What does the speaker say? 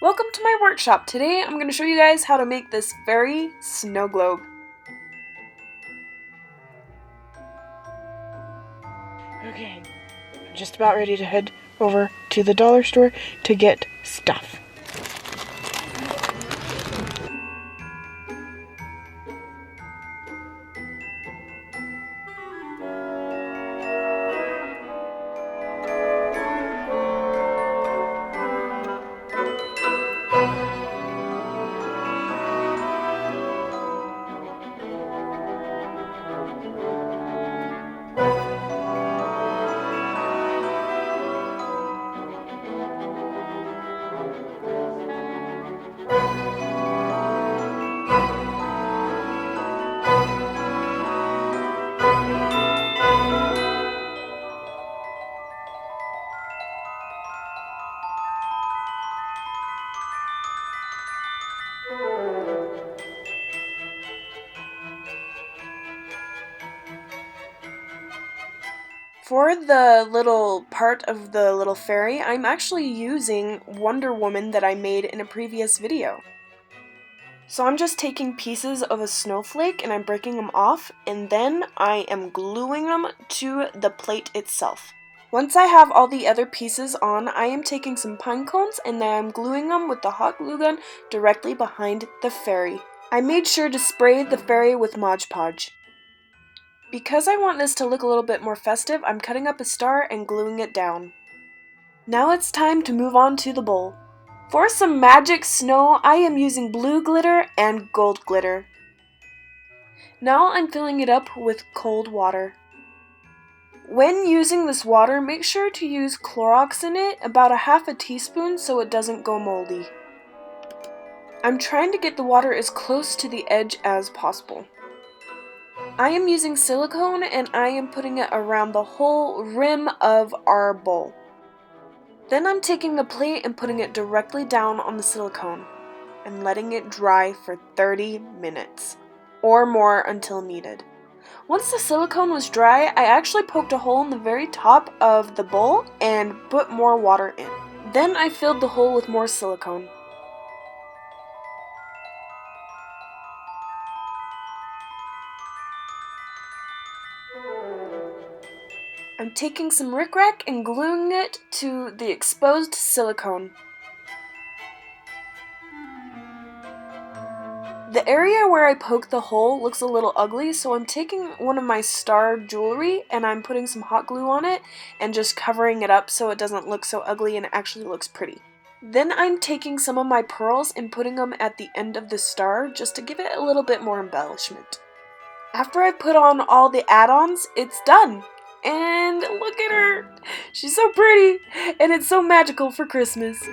Welcome to my workshop. Today I'm going to show you guys how to make this fairy snow globe. Okay, I'm just about ready to head over to the dollar store to get stuff. For the little part of the little fairy, I'm actually using Wonder Woman that I made in a previous video. So I'm just taking pieces of a snowflake and I'm breaking them off, and then I am gluing them to the plate itself. Once I have all the other pieces on, I am taking some pine cones and then I'm gluing them with the hot glue gun directly behind the fairy. I made sure to spray the fairy with Mod Podge. Because I want this to look a little bit more festive, I'm cutting up a star and gluing it down. Now it's time to move on to the bowl. For some magic snow, I am using blue glitter and gold glitter. Now I'm filling it up with cold water. When using this water, make sure to use Clorox in it, about a half a teaspoon so it doesn't go moldy. I'm trying to get the water as close to the edge as possible. I am using silicone and I am putting it around the whole rim of our bowl. Then I'm taking the plate and putting it directly down on the silicone and letting it dry for 30 minutes or more until needed. Once the silicone was dry, I actually poked a hole in the very top of the bowl and put more water in. Then I filled the hole with more silicone. I'm taking some rickrack and gluing it to the exposed silicone. The area where I poked the hole looks a little ugly, so I'm taking one of my star jewelry and I'm putting some hot glue on it and just covering it up so it doesn't look so ugly and it actually looks pretty. Then I'm taking some of my pearls and putting them at the end of the star just to give it a little bit more embellishment. After I put on all the add-ons, it's done! And look at her! She's so pretty! And it's so magical for Christmas.